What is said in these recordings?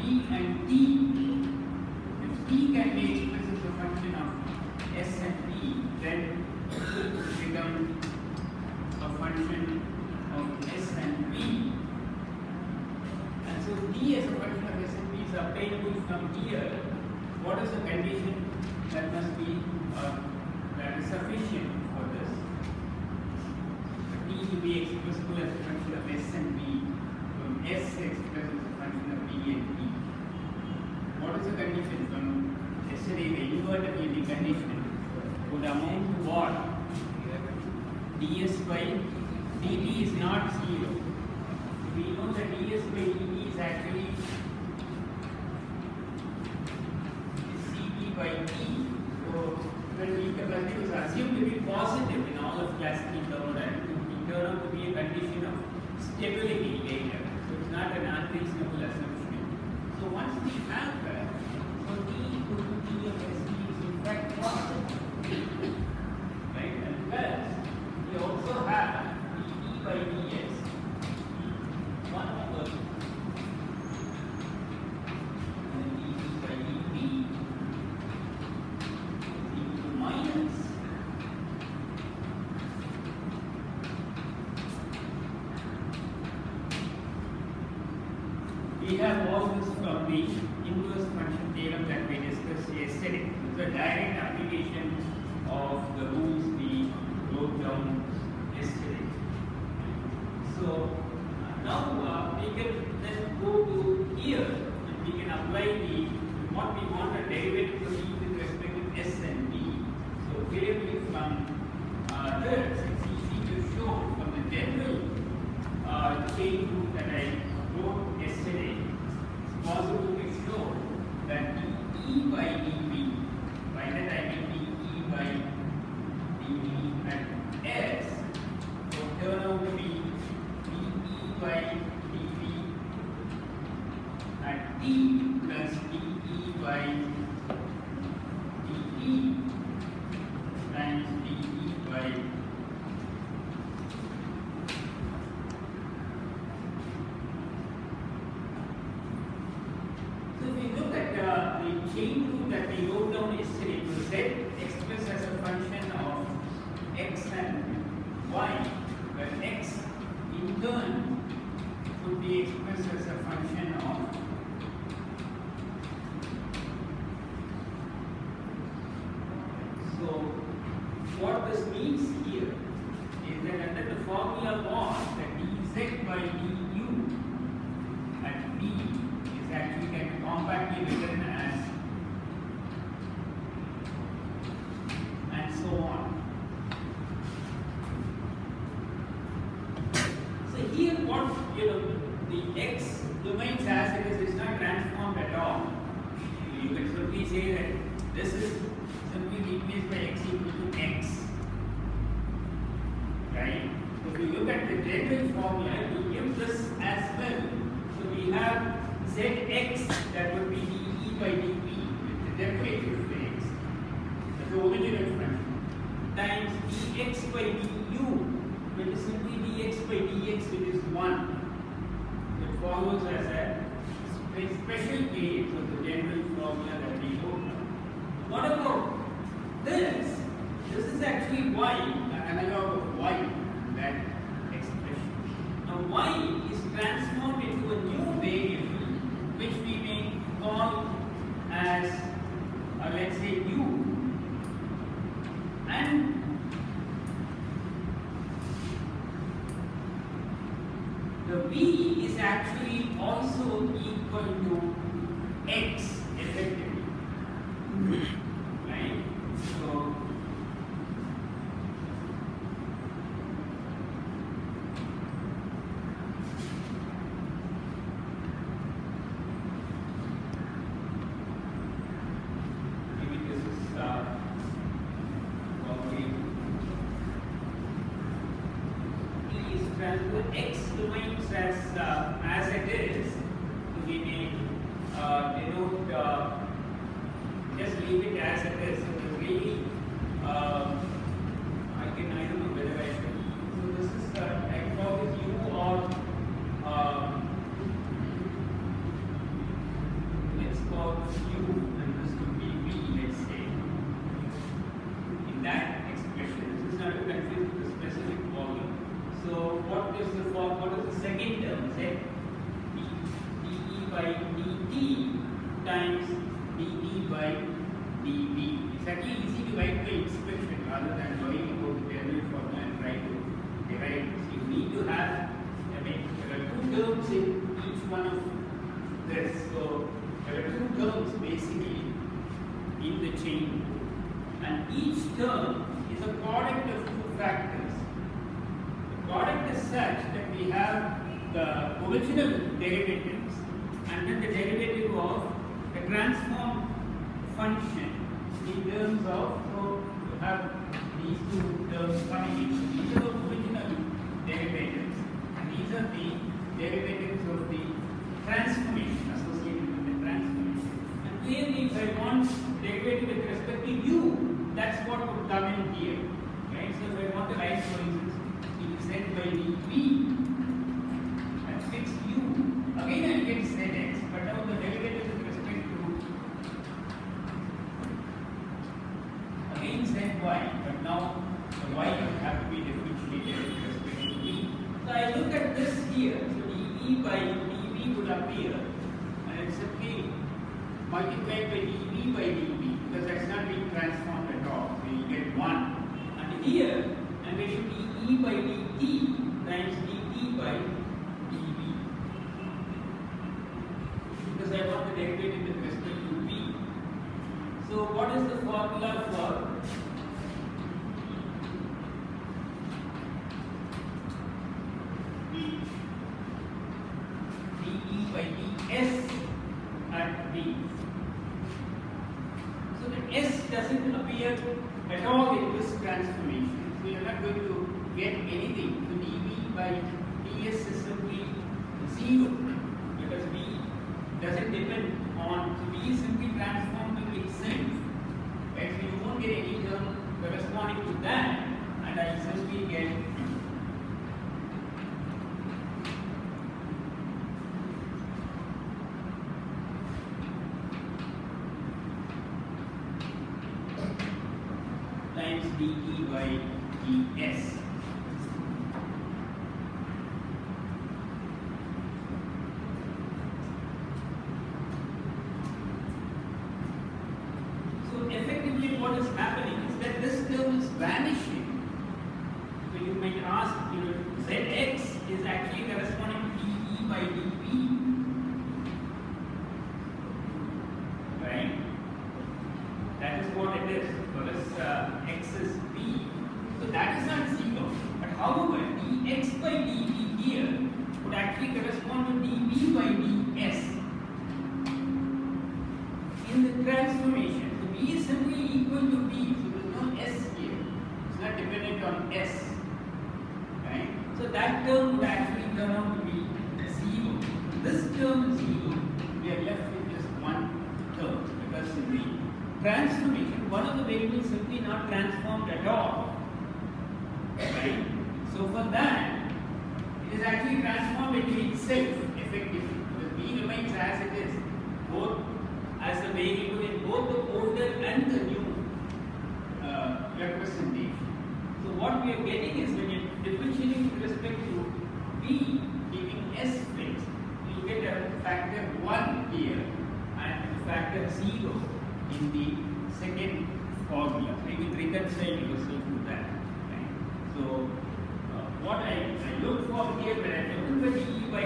B and T, if T can be expressed as a function of S and P, then it will become a function of S and P. And so T as a function of S and P is obtainable from here. What is the condition that must be that is sufficient for this? T to be expressible as a function of S and P, from S expressed as a function of B and P. What is the condition from yesterday? The invertibility condition would amount to what? ds by dt is not 0. We know that ds by dt is actually Cp by T. So when weak capacity was assumed to be positive in all of classical thermodynamics, it turned out to be a condition of stability later. So it's not an unreasonable assumption. So once we have that, so T equal to T of Sp is in fact positive. Right? And plus, we also have dt by dx 1 over and dt by dt into minus we have all this from the inverse function theorem that we discussed yesterday. It's a direct application of the rules we wrote down yesterday. So now we can then go to here and we can apply the what we want a derivative to be with respect to S and B. So clearly from this it's easy to show from the general chain rule that I wrote yesterday. It's possible to show that dE by dV, by that I mean dE by dV at S, will turn out to be dE by dV at T plus dE by dE times dE by the chain rule that we wrote down yesterday, to Z expressed as a function of x and y, where x in turn would be expressed as a function of so what this means here is that under the formula was that dz by du at B is actually can be compactly written as and so on. So here what the x domains as it is not transformed at all. You can simply say that this is simply replaced by x equal to x. Right? So if you look at the general formula, we give this as well. So we have Zx that would be dE by dV with the derivative of x, the original function, times dx by du, which is simply dx by dx, which is 1. It follows as a special case of the general formula that we wrote. What about this? This is actually y, an analog of y, that expression. Now y is transformed into a new variable which we may call as let's say u, and the v is actually also equal to x effectively, right? So out u and this could be v, let's say, in that expression. This is not to confuse with the specific volume. So what is the second term? Say dE by dt times dE by dV. It's actually easy to write the expression rather than worrying about the general formula and try to derive it. So you need to have, there are two terms in each one of this. So there are two terms basically in the chain, and each term is a product of two factors. The product is such that we have the original derivatives and then the derivative of the transform function in terms of, so you have these two terms coming in. These are the original derivatives and these are the derivatives of the transformation associated with the transformation. And clearly if I want derivative with respect to u, that's what would come in here. Right? So if I want to write, for instance, it is said by dv and fixed u, again I get zx, but now the derivative with respect to again z y, but now the y will have to be differentiated with respect to v. So I look at this here, so dE by dv would appear and it's simply multiplied by dV by dV because that's not being transformed at all. So you get 1. And here I'm getting dE by dt times dt by dV because I want the derivative with respect to v. So what is the formula for dE by ds at v? So the s doesn't appear at all in this transformation. So you're not going to get anything. So dV by ds is simply 0 because v doesn't depend on, so v is simply transformed with itself. Right? So you won't get any term corresponding to that, and I simply get times dE by ds. So effectively what is happening is that this term is vanishing. So you might ask, Zx is actually corresponding to dE by dV. Right? That is what it is. X is b, so that is not 0. But however, dx by dv here would actually correspond to dv by ds in the transformation. So b is simply equal to b, so there is no s here. It's not dependent on s. Right? So that term would actually turn out to be 0. This term is 0. We are left with just one term because in the transformation, one of the variables simply not transformed at all. Right? So for that, it is actually transformed into itself effectively. Because b remains as it is, both as a variable in both the older and the new representation. So what we are getting is when you are differentiating with respect to b giving s fixed, you get a factor 1 here and a factor 0 in the second formula. So you can reconcile yourself to that. Right? So what I look for here when I look at dE by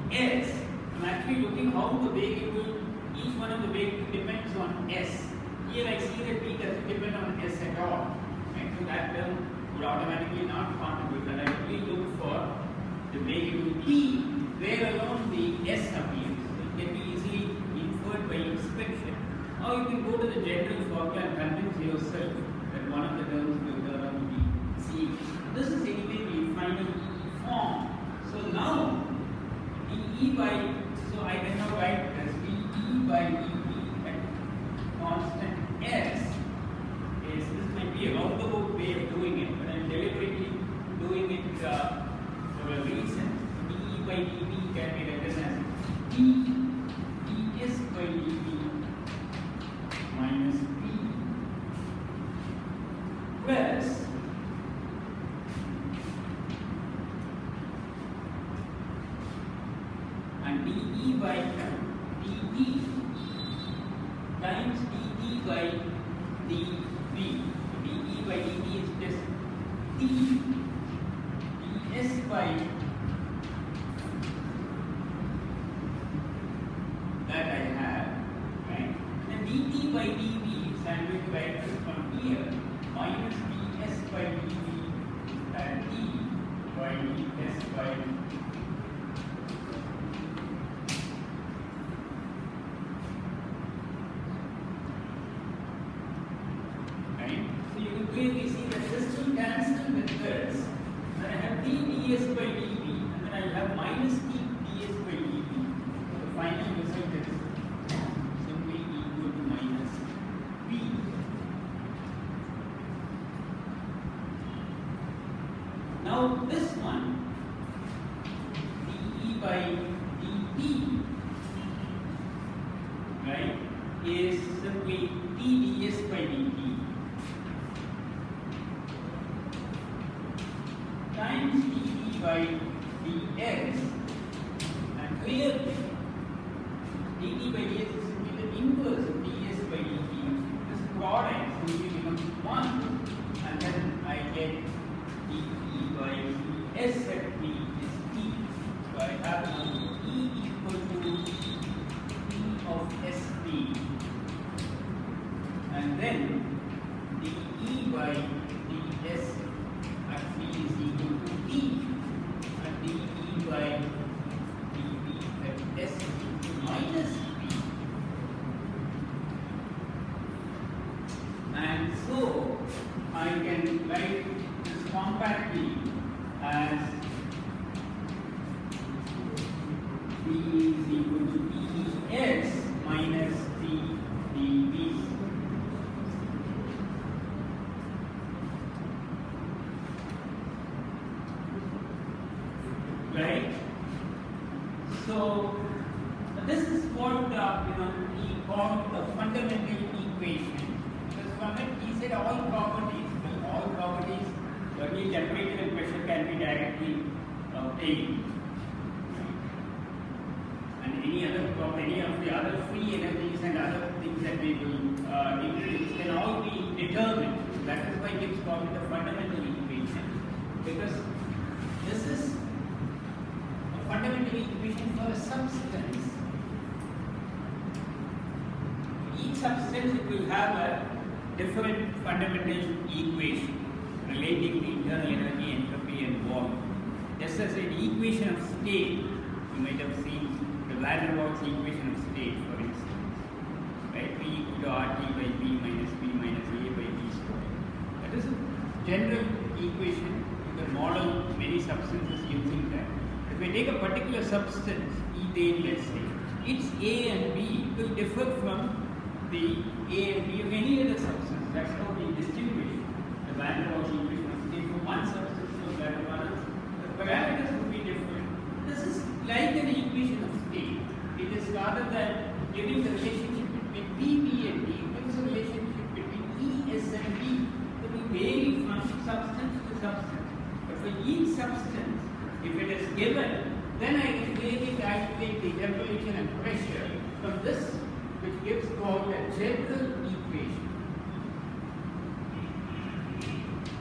ds, I'm actually looking how the variable, each one of the variables depends on s. Here I see that b doesn't depend on s at all. Right? So that term would automatically not contribute, and I only look for the variable t where alone the s appears. So it can be easily inferred by inspection. Or you can go to the general formula and convince yourself that one of the terms will turn out to be c. This is anyway the final form. So now dE by, so I can now write as dE by dV at constant s is, this might be a roundabout way of doing it, but I am deliberately doing it for a reason. dE by dV can be written as ds by dV dt times dt by dv. dt by dt is just t ds by that I have, right? And dt by dv is I'm going to write this from here minus ds by dv and t by ds by right? So you can clearly see that this will cancel with this. Then I have t ds by dv and then I have minus t ds by dv. So the final result is simply equal to minus p. Now this one, dE by dt, right, is simply t ds by dt times dt by dx, and clearly dt by dx is simply the inverse of ds by dt. This product simply becomes 1, and then I get dt by ds at t is t. So I have now E equal to t of st, and then dE by ds at t is equal to t, and dE by dv at s is equal to minus p. And so I can write this compactly as d is equal to ds minus t dv. Right? So this is what he called the fundamental equation. Because from it he said all properties, temperature and pressure can be directly obtained, and any of the other free energies and other things that we will introduce can all be determined. So that is why Gibbs called it the fundamental equation, because this is a fundamental equation for a substance. Each substance it will have a different fundamental equation relating to internal energy, entropy and volume. Just as an equation of state, you might have seen the van der Waals equation of state, for instance, right? P equal to RT by B minus A by B square. That is a general equation. You can model many substances using that. If we take a particular substance, ethane, let's say, its A and B will differ from the A and B of any other substance. That's how we distinguish the van der Waals equation of state from one substance to another. The parameters would be different. This is like an equation of state. It is rather than giving the relationship between P, B and D, it gives a relationship between E, S and D. It will vary from substance to substance. But for each substance, if it is given, then I can clearly calculate the temperature and pressure from this, which Gibbs called a general equation.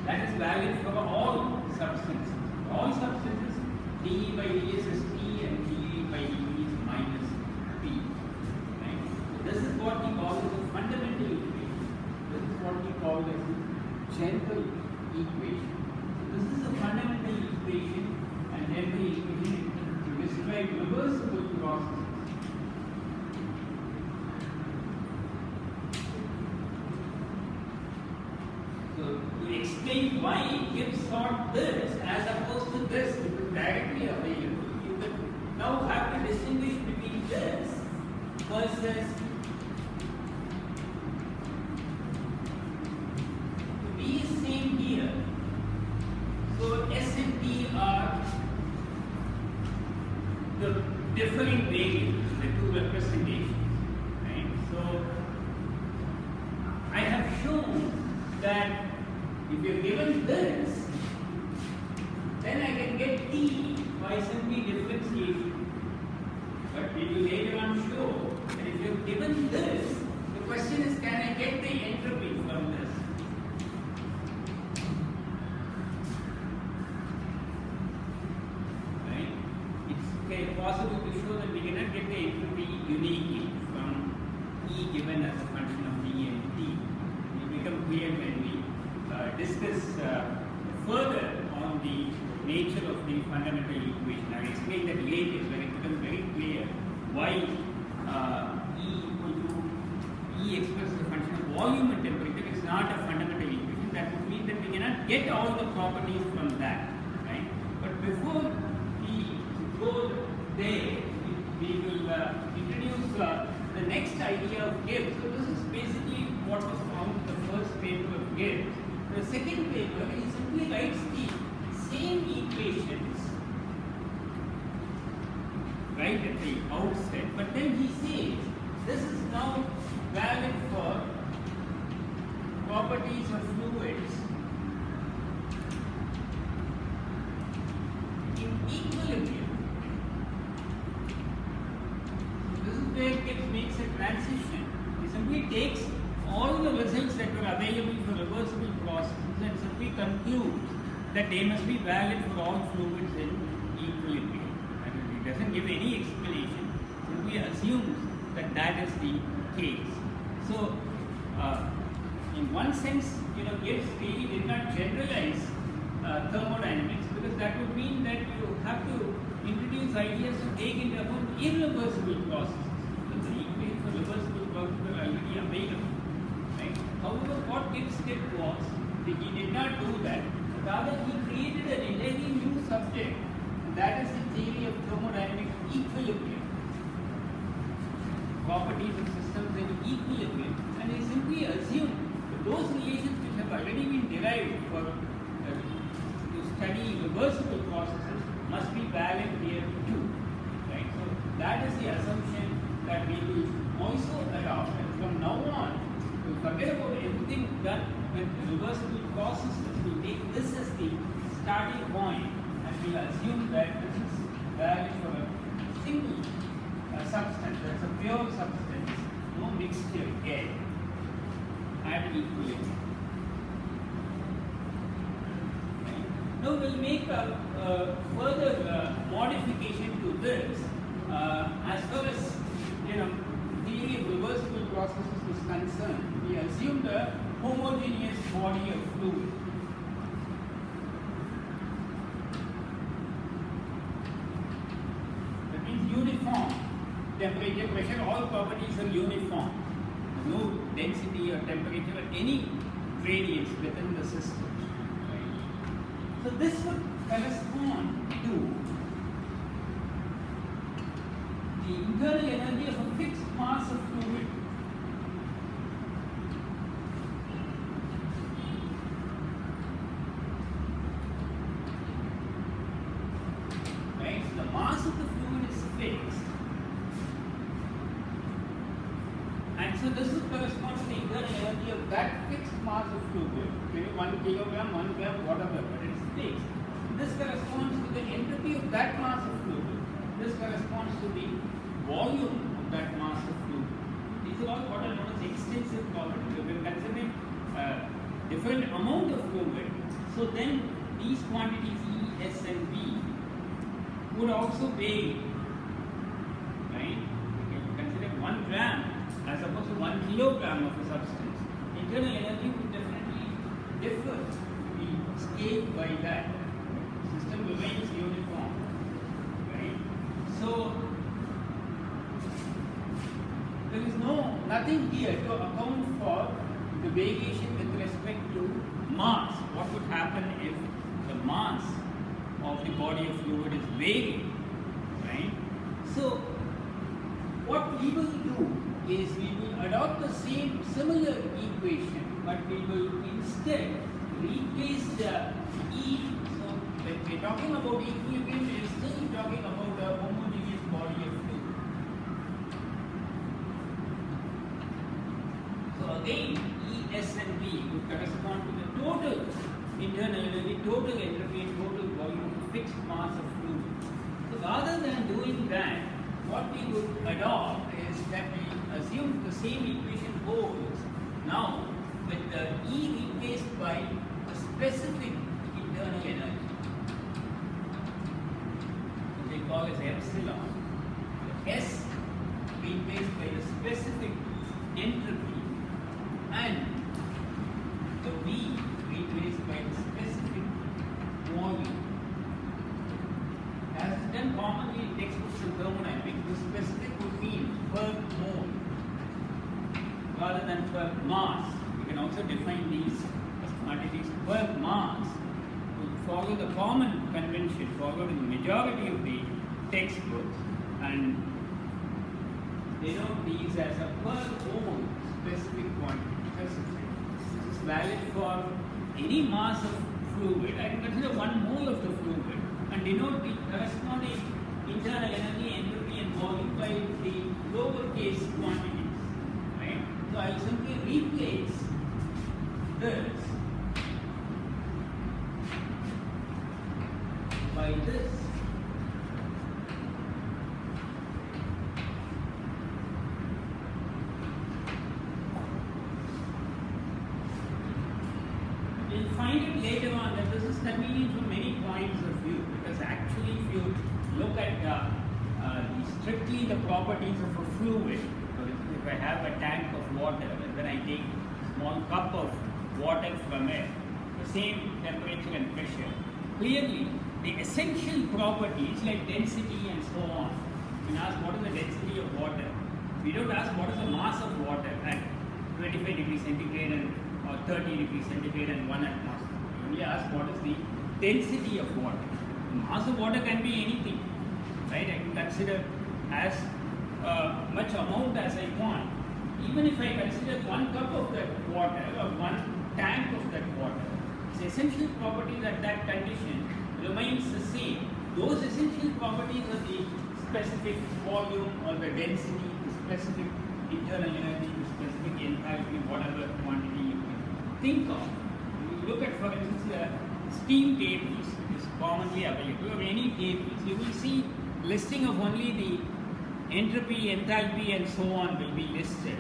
That is valid for all substances. All substances, dE by ds is T and dE by dv is minus P. Right? So this is what he calls a fundamental equation. This is what he called as a general equation. So this is a fundamental equation and general equation to describe reversible processes. To explain why Gibbs thought this as opposed to this, which is directly available, you can now have to distinguish between this versus B is same here. So S and T are the differing variables, the two representations. Right? So I have shown that if you are given this, then I can get T by simply differentiation. But we will later on show that entropy from this. Right? It's possible to show that we cannot get the entropy uniquely from E given as a function of D and T. It will become clear when we discuss further on the nature of the fundamental equation. I will explain that later when it becomes very clear why E expresses a function of volume and temperature is not a fundamental equation. That would mean that we cannot get all the properties from that. Right? But before we go there, we will introduce the next idea of Gibbs. So this is basically what was found in the first paper of Gibbs. The second paper, he simply writes the same equations right at the outset, but then he says this is now valid for properties of fluids in equilibrium. This is where Gibbs makes a transition. He simply takes all the results that were available for reversible processes and simply concludes that they must be valid for all fluids in equilibrium. He doesn't give any explanation, simply assumes that that is the case. So, in one sense, Gibbs really did not generalize thermodynamics, because that would mean that you have to introduce ideas to take into account irreversible processes. Because the equations for reversible processes are already available. Right? However, what Gibbs did was, he did not do that. Rather, he created an entirely new subject, and that is the theory of thermodynamic equilibrium. Properties of systems in equilibrium, and he simply assumed that those relations which have already been derived for to study reversible processes must be valid here too. Right? So that is the assumption that we will also adopt, and from now on, we'll forget about everything done with reversible processes. We'll take this as the starting point, and we'll assume that this is valid for a single substance, that's a pure substance, no mixture air at equilibrium. Right. Now we'll make a further modification to this as far as theory of reversible processes is concerned. We assumed a homogeneous body of fluid. That means uniform. Temperature, pressure, all properties are uniform. No density or temperature or any gradients within the system. Right? So this would correspond to the internal energy of a fixed mass of fluid. Right? So the mass of the fluid is fixed. And so this would correspond to the internal energy of that fixed mass of fluid. Maybe 1 kilogram, 1 gram, whatever, but it is fixed. This corresponds to the entropy of that mass of fluid. This corresponds to the volume of that mass of fluid. These are all what are known as extensive properties. We have been considering different amount of fluid. So then these quantities E, S and B would also vary. Right? We can consider 1 gram as opposed to 1 kilogram of a substance. Internal energy would definitely differ, be scaled by that. The system remains uniform. Right? So there is nothing here to account for the variation with respect to mass. What would happen if the mass of the body of fluid is varying? Right? So what we will do is we will adopt the similar equation, but we will instead replace the E. So when we are talking about equilibrium, we are still talking about a homogeneous body of fluid. So again, E, S and B would correspond to the total internal energy, total entropy and total volume of fixed mass of fluid. So rather than doing that, what we would adopt is that we assume the same equation holds Now, with the E replaced by a specific internal energy, which we call as epsilon, the S replaced by the specific entropy, and the V replaced by the specific volume. As is done commonly in textbooks in thermodynamics, the specific would mean per mole rather than per mass. We can also define these as quantities per mass to follow the common convention followed in the majority of the textbooks and denote these as a per mole specific quantity. This is valid for any mass of fluid. I can consider 1 mole of the fluid and denote the corresponding internal energy, entropy and volume by the lowercase quantities. Right? So I will simply replace this by this. We'll find it later on that this is convenient from many points of view, because actually if you look at strictly the properties of a fluid, so if I have a tank of water and then I take a small cup of water from it, the same temperature and pressure, clearly the essential properties like density and so on, you can ask what is the density of water. We don't ask what is the mass of water at 25 degrees centigrade and or 30 degrees centigrade and 1 atmosphere. We only ask what is the density of water. The mass of water can be anything, right? I can consider as much amount as I want. Even if I consider 1 cup of that water or 1 tank of that water, its essential properties at that condition remains the same. Those essential properties are the specific volume or the density, the specific internal energy, the specific enthalpy, whatever quantity you can think of. You look at, for instance, the steam tables, which is commonly available, or any tables, you will see listing of only the entropy, enthalpy and so on will be listed.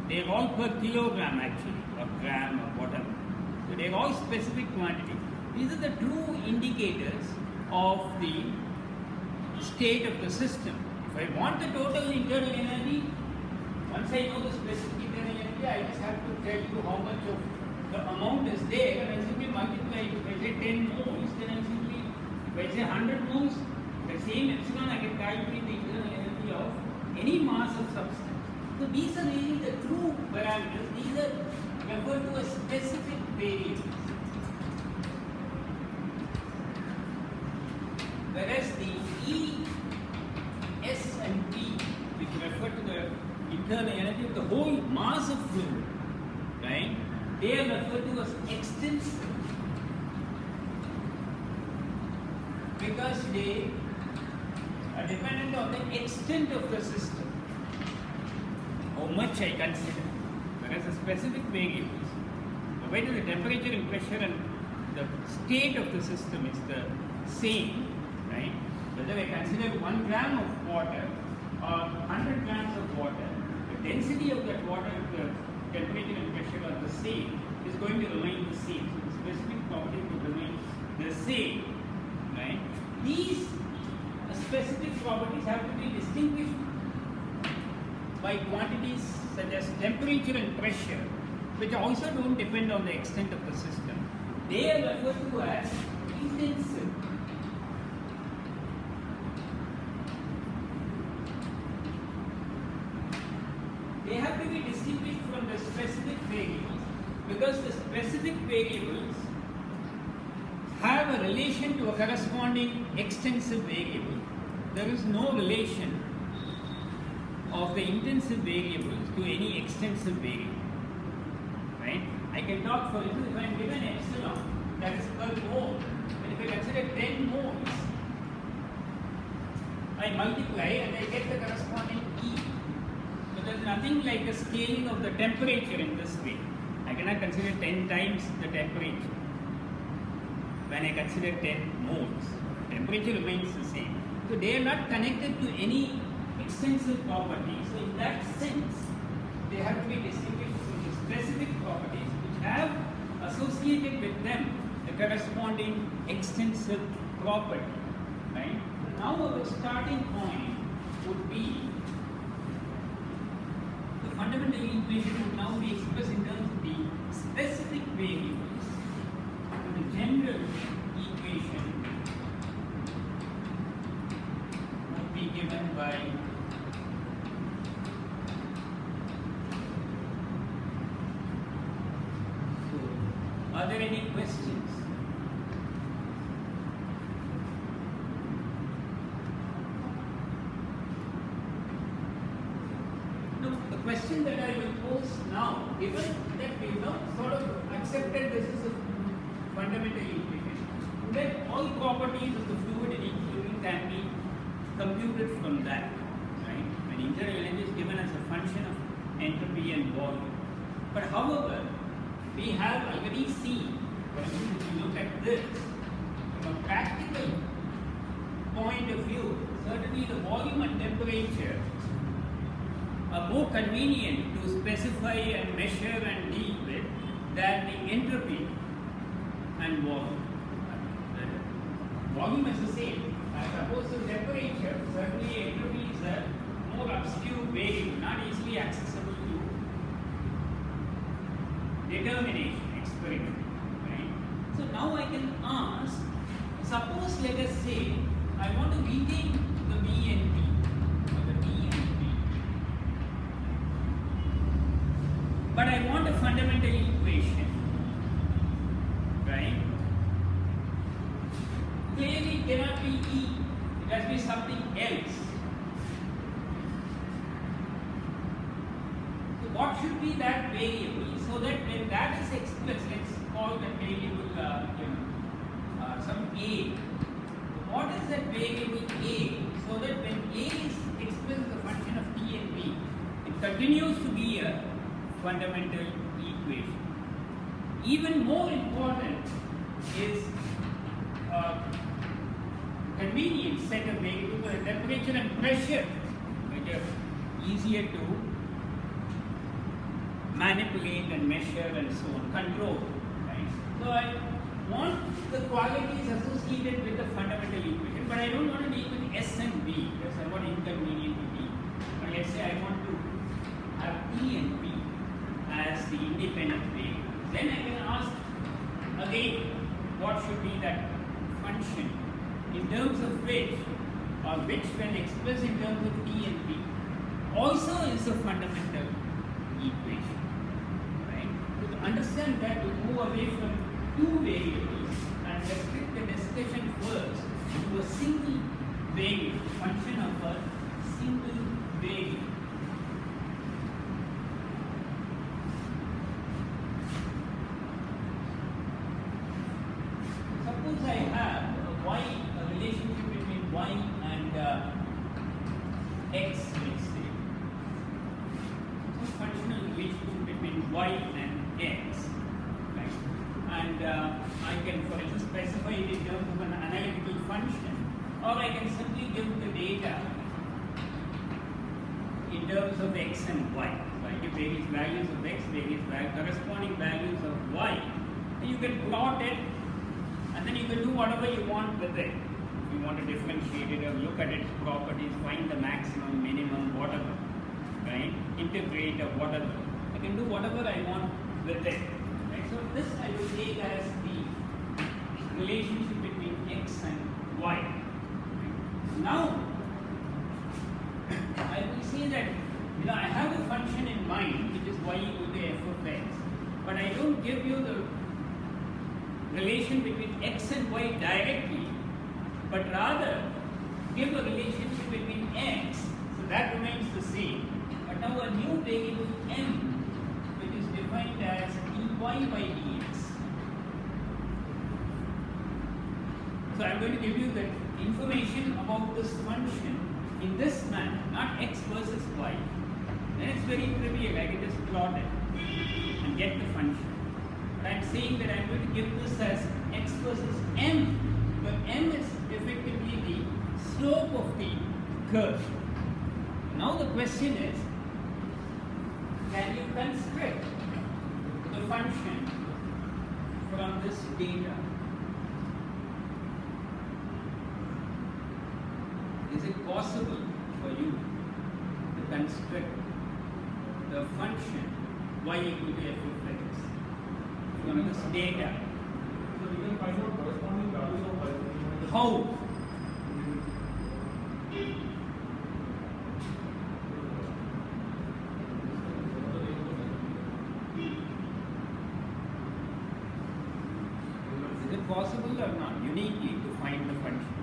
They are all per kilogram actually, or gram or whatever. So they are all specific quantities. These are the true indicators of the state of the system. If I want the total internal energy, once I know the specific internal energy, I just have to tell you how much of the amount is there, and I simply multiply it. If I say 10 moles, then I simply, if I say 100 moles, the same epsilon I can calculate the internal energy of any mass of substance. So these are really the true parameters. These are referred to as specific variables. Whereas the E, S and P, which refer to the internal energy of the whole mass of fluid, right? They are referred to as extensive because they are dependent on the extent of the system, how much I consider. Whereas the specific variables, provided the temperature and pressure and the state of the system is the same, right? Whether I consider 1 gram of water or 100 grams of water, the density of that water, the temperature and pressure are the same, is going to remain the same. So the specific property will remain the same, right? These specific properties have to be distinguished by quantities such as temperature and pressure, which also don't depend on the extent of the system. They are referred to as intensive. They have to be distinguished from the specific variables because the specific variables have a relation to a corresponding extensive variable. There is no relation of the intensive variables to any extensive variable. Right? I can talk, for instance, if I am given epsilon, that is per mole, and if I consider 10 moles, I multiply and I get the corresponding E. So there is nothing like a scaling of the temperature in this way. I cannot consider 10 times the temperature when I consider 10 moles. Temperature remains the same. So they are not connected to any extensive property. So in that sense, they have to be distinguished from the specific properties which have associated with them the corresponding extensive property, right? Now our starting point would be the fundamental equation would now be expressed in terms of the specific variables. And the general equation would be given by Are there any questions? No, the question that I will pose now, given that we have sort of accepted this is a fundamental equation, then all properties of the fluid and equilibrium can be computed from that, right? When integral energy is given as a function of entropy and volume. But however, we have already seen, if you look at this, from a practical point of view, certainly the volume and temperature are more convenient to specify and measure and deal with than the entropy and volume. The volume is the same. As opposed to temperature, certainly entropy is a more obscure variable, not easily accessible to determination experiment, right? So now I can ask, suppose let us say I want to retain the B and P, or the D and P, but I want a fundamental equation, right? Clearly it cannot be E, it has to be something else. So what should be that variable? So that when that is expressed, let's call that variable some A. What is that variable A? So that when A is expressed as a function of T and B, it continues to be a fundamental equation. Even more important is a convenient set of variables for temperature and pressure, which are easier to manipulate and measure and so on, control, right? So I want the qualities associated with the fundamental equation, but I don't want to deal with S and B because I'm not inconvenient to B. But let's say I want to have E and P as the independent variables. Then I can ask again, what should be that function in terms of which, or which when expressed in terms of T and P, also is a fundamental equation. To understand that, we move away from two variables and restrict the discussion first to a single variable, function of a single variable. Suppose I have a relationship between y and x, let's say. Some functional relationship between y and x, right? And I can, for instance, specify it in terms of an analytical function, or I can simply give the data in terms of x and y. So I give various values of x, various corresponding values of y, and you can plot it, and then you can do whatever you want with it. If you want to differentiate it or look at its properties, find the maximum, minimum, whatever, right? Integrate or whatever. I can do whatever I want with it. Right? So this I will take as the relationship between x and y. Now I will say that I have a function in mind which is y equal to f of x, but I don't give you the relation between x and y directly, but rather give a relationship between x, so that remains the same. But now a new variable m, which is defined as dy by dx. So I am going to give you the information about this function in this manner, not x versus y. Then it's very trivial, I can just plot it and get the function. But I am saying that I am going to give this as x versus m, but m is effectively the slope of the curve. Now the question is, can you construct function from this data. Is it possible for you to construct the function y equal to f of x from this data? So we can find out corresponding values of y. How? Is it possible or not uniquely to find the function?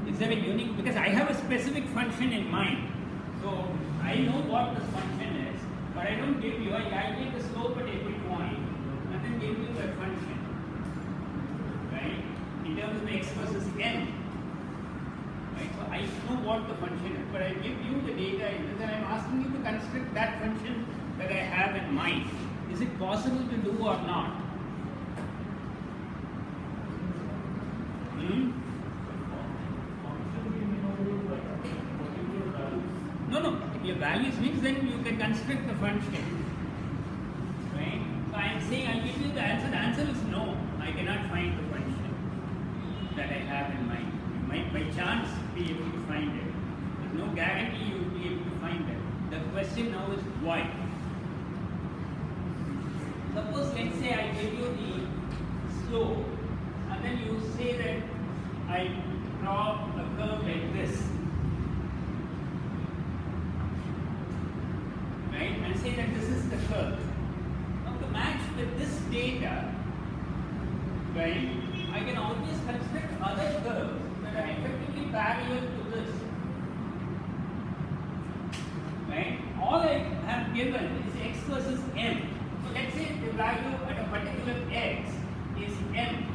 Is there a unique, because I have a specific function in mind, so I know what this function is, but I don't give you, I calculate the slope at every point and then give you that function, right? In terms of x versus n, right? So I know what the function is, but I give you the data in this and I'm asking you to construct that function that I have in mind. Is it possible to do or not? No. Your values means then you can construct the function, right? So I am saying I give you the answer. The answer is no. I cannot find the function that I have in mind. You might by chance be able to find it. There's no guarantee you will be able to find it. The question now is why. Suppose let's say I give you the slope and then you say that I draw a curve like this. Right? And say that this is the curve. Now to match with this data, right, I can always construct other curves that are effectively parallel to this. Right? All I have given is x versus m. So let's say the value at a particular x is m.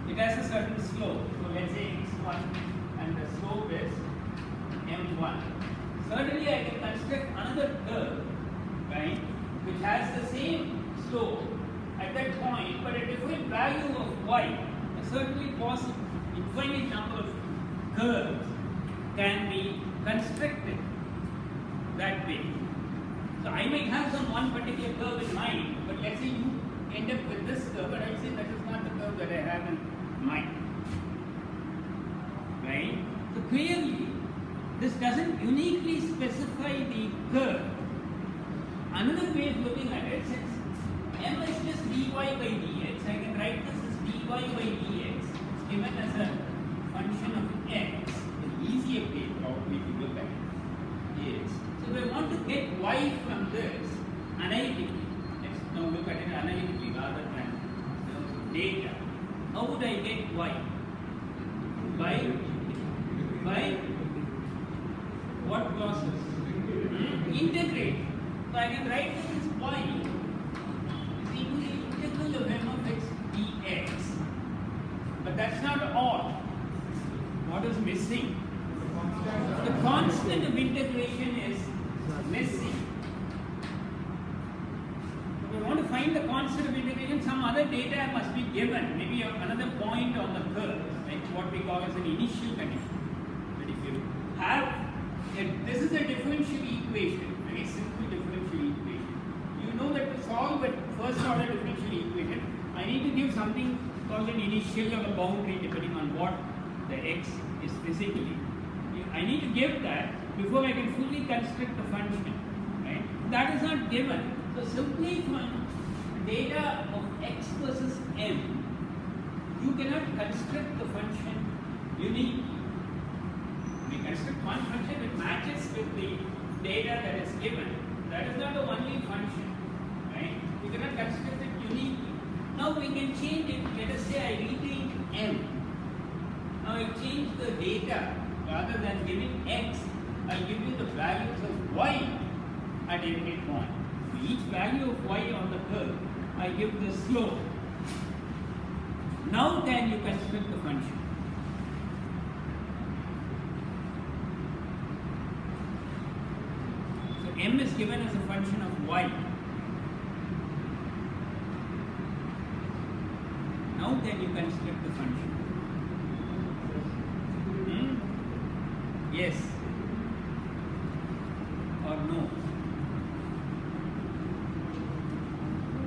It has a certain slope. So let's say x1 and the slope is m1. Certainly I can construct another curve, right, which has the same slope at that point but a different value of y. Certainly possible. Infinite number of curves can be constructed that way. So I might have some one particular curve in mind, but let's say you end up with this curve, but I say that is not the curve that I have in mind. Right? So clearly, this doesn't uniquely specify the curve. Another way of looking at it, since m is just dy by dx, I can write this as dy by dx. It's given as a function of x. The easier way probably to look at it is, so if I want to get y from this analytically, let's now look at it analytically rather than in terms of data. How would I get y? By what process? Integrate. So I can write this as y is equal to integral of m of x dx. But that's not all. What is missing? The constant of integration is missing. If I want to find the constant of integration, some other data must be given, maybe another point on the curve, like what we call as an initial condition. But if you have, this is a differential equation, very simple differential equation. You know that to solve a first order differential equation, I need to give something called an initial or a boundary depending on what the x is physically. I need to give that before I can fully construct the function, right? That is not given. So simply from data of x versus m, you cannot construct the function uniquely. We construct one function that matches with the data that is given. That is not the only function, right? You cannot construct it uniquely. Now we can change it. Let us say I retain m. Now I change the data. Rather than giving x, I give you the values of y at every point. For each value of y on the curve, I give the slope. Now can you construct the function? So m is given as a function of y. Now can you construct the function? Yes. Yes. no?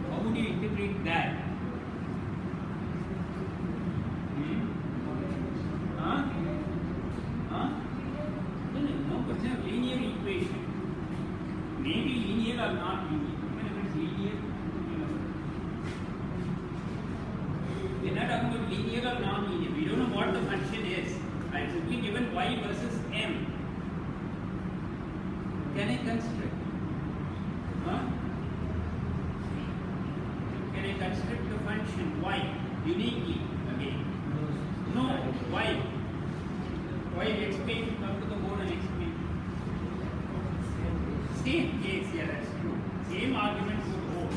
How would you integrate that? Huh? Huh? No question of linear equation. Maybe linear or not linear. Even if it's linear, we're not talking about linear or non-linear. We don't know what the function is. I'm simply given y versus m. Can I construct? Huh? Can I construct the function y uniquely again? No. Why? Why explain? Come to the board and explain. Same case, yeah, that's true. Same argument would hold.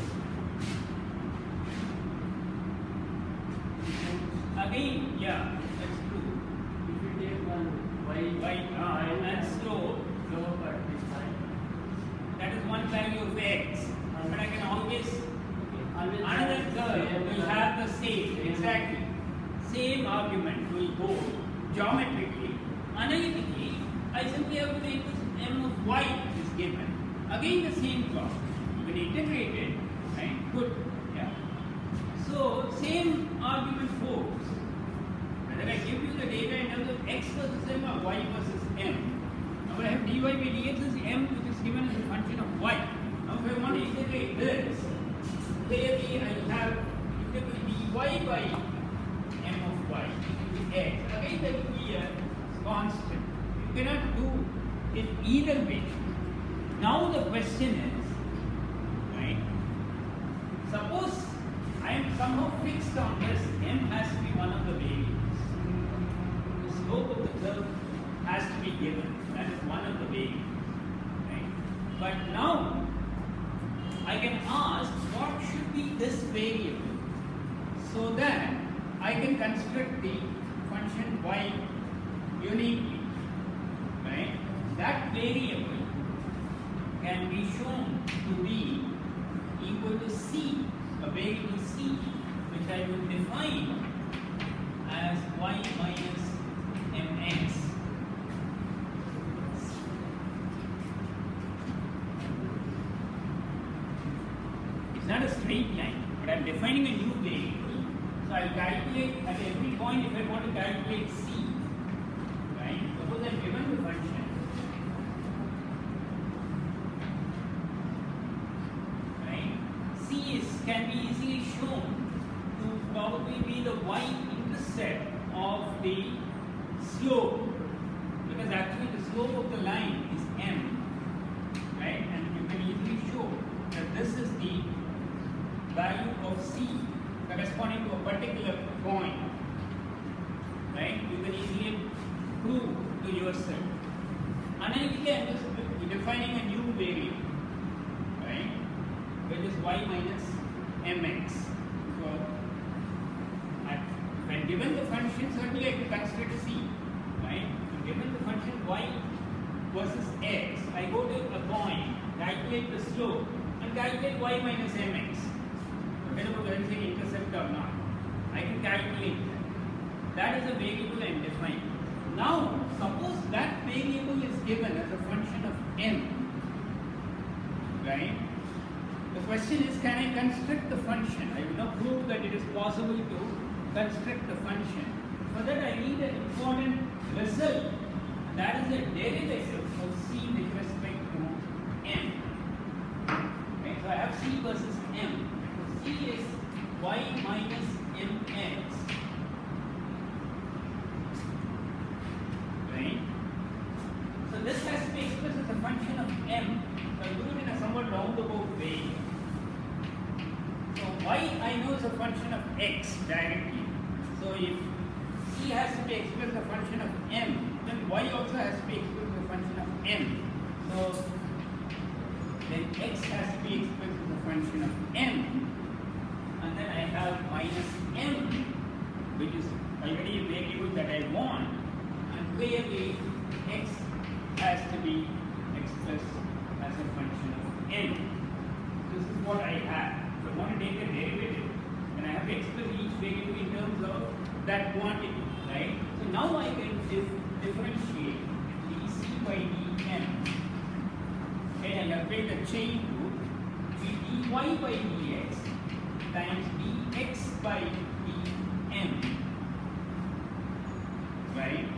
Again, yeah, that's true. If you take one And slow, but this time, that is one value of x. But I can always, always another curve will have the same, exactly. Same argument will go geometrically. Analytically, I simply have to take this m of y is given. Again the same clause. You can integrate it, right? Good. Yeah. So same argument holds. Whether I give you the data in terms of x versus m or y versus m. Now I have dy by dx is m, which is given as a function of y. Now if I want to integrate this, clearly I will have integral dy by m of y into x. Again that will be a constant. You cannot do it either way. Now the question is, right? Suppose I am somehow fixed on this, m has to be one of the variables. The slope of the curve has to be given. That is one of the variables. Right? But now I can ask what should be this variable so that I can construct the function y uniquely. Right? That variable can be shown to be equal to c, a variable c, which I will define as y minus mx. It's not a straight line, but I'm defining a new variable. So I'll calculate at every point if I want to calculate c. Right? Suppose I'm given the function. Can be easily shown to probably be the y-intercept of the slope, because actually the slope of the line is m, right? And you can easily show that this is the value of c corresponding to a particular point, right? You can easily prove to yourself. Analytically, I'm just defining a new variable, right? Which is y minus mx. So, when given the function, certainly I can construct c, right? When given the function y versus x, I go to a point, calculate the slope, and calculate y minus mx. Forget about whether it's an intercept or not. I can calculate that. That is a variable I am defining. Now, suppose that variable is given as a function of m, right? The question is, can I construct the function? I will now prove that it is possible to construct the function. For that I need an important result. That is a derivative of c with respect to m. Okay, so I have c versus m. So c is y minus mx. Right? So this has to be expressed as a function of m. So I'll do it in a somewhat roundabout way. So y I know is a function of x directly. So if c has to be expressed as a function of m, then y also has to be expressed as a function of m. So then x has to be expressed as a function of m. And then I have minus m, which is already a variable that I want. And clearly x has to be expressed as a function of n. This is what I have. So I want to take a derivative, and I have to express each variable in terms of that quantity, right? So now I can differentiate dc by dm. Okay, I calculate the chain rule, we dy by dx times dx by dm, right?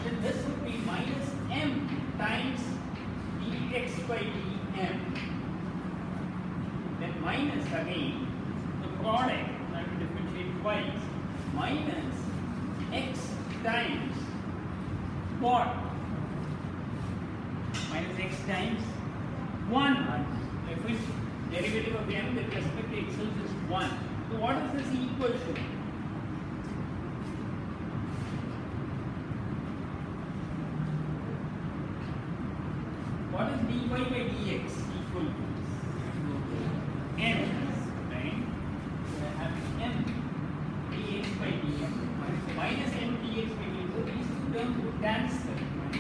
Then this would be minus m times dx by dm. Then minus again the product, I have to differentiate twice, minus x times what? Minus x times 1. If derivative of m with respect to itself is 1. So what is this equal to? What is dy by dx equal to? M, right? So I have m dx by dm minus m dx by dm. So these two terms would cancel.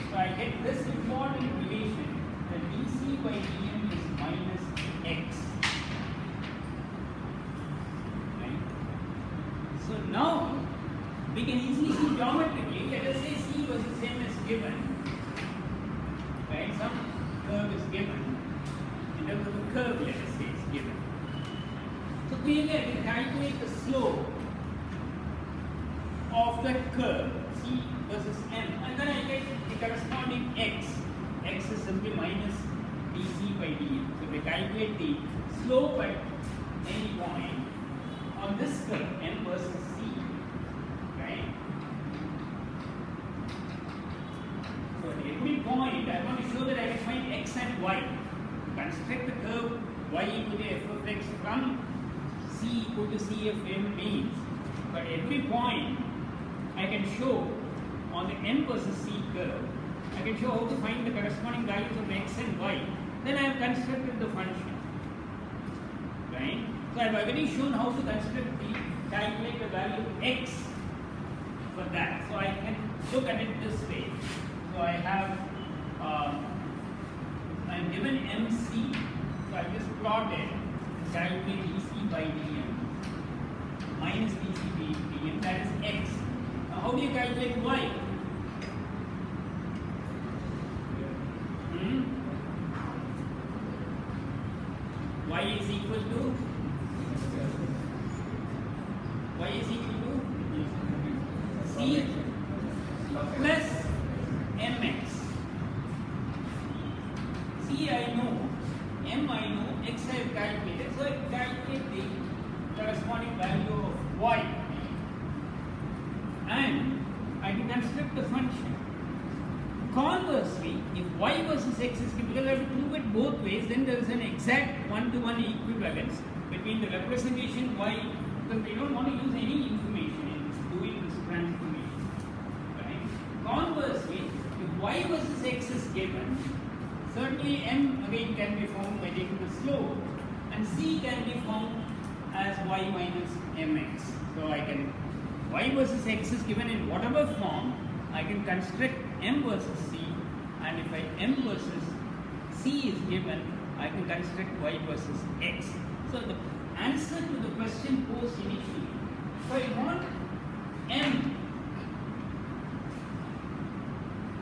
So I get this important relation that dc by dm is minus x. Right? So now we can easily see geometrically. Let us say c versus m is given. Right? Some curve is given. In terms of the curve, let us say is given. So clearly I can calculate the slope of that curve, c versus m, and then I get the corresponding x. X is simply minus dc by dm. So we calculate the slope at any point on this curve, m versus c, right? So at every point, I want to show that I can find x and y. Construct the curve y equal to f of x from c equal to c of m means, but every point I can show on the m versus c curve, I can show how to find the corresponding values of x and y. Then I have constructed the function, right? So I have already shown how to calculate the value of x for that. So I can look at it this way. So I have, I am given mc, so I just plotted and calculate dc by dm minus dc by dm, that is x. Now how do you calculate y? Y is equal to c plus mx. C I know, m I know, x I have calculated. So I calculate the corresponding value of y, and I can construct the function. Conversely, if y versus x is given, because I have to prove it both ways, then there is an exact one-to-one equivalence between the representation y, because we don't want to use any information in doing this transformation. Right? Conversely, if y versus x is given, certainly m again can be found by taking the slope, and c can be found as y minus mx. So I can, y versus x is given in whatever form, I can construct m versus c, and if m versus c is given, I can construct y versus x. So the answer to the question posed initially, if I want m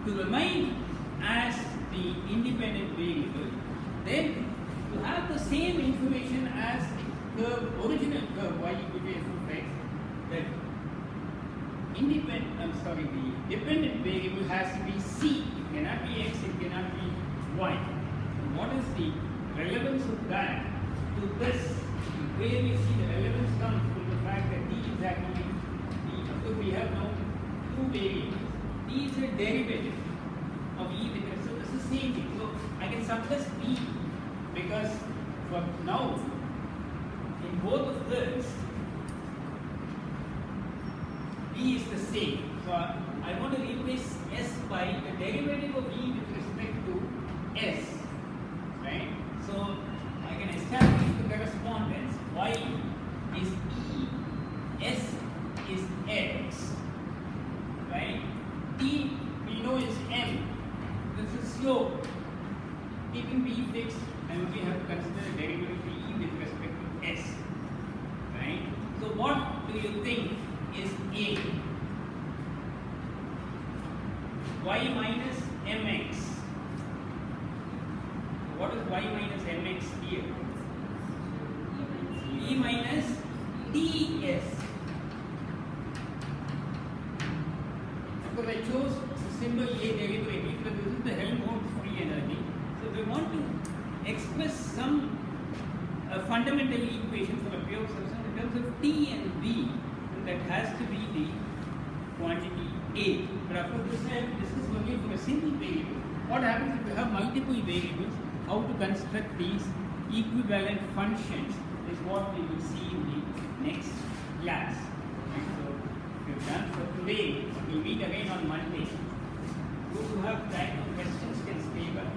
to remain as the independent variable, then to have the same information as the original curve y equal to f of x, that the dependent variable has to be c. It cannot be x, it cannot be y. So what is the relevance of that to this? Where we see the relevance comes from the fact that d is actually d. So we have now two variables. D is a derivative of e with respect. So this is the same thing. So I can substitute d, because for now in both of this d is the same. So I want to replace s by the derivative of e with respect to s, right? So I can establish the correspondence. Y is e, s is x, right? T we know is m. This is slope. Keeping b fixed, and we have to consider the derivative of e with respect to s, right? So what do you think is a? Y minus mx. what is y minus mx here? E minus ts. Because I chose the symbol A deliberately because this is the Helmholtz free energy. So we want to express some fundamental equation for a pure substance in terms of T and V, and that has to be the quantity A. But of course, this is only for a single variable. What happens if you have multiple variables? How to construct these equivalent functions is what we will see in the next class. Okay, so we've done for today. We'll meet again on Monday. Those who have time for questions can stay back.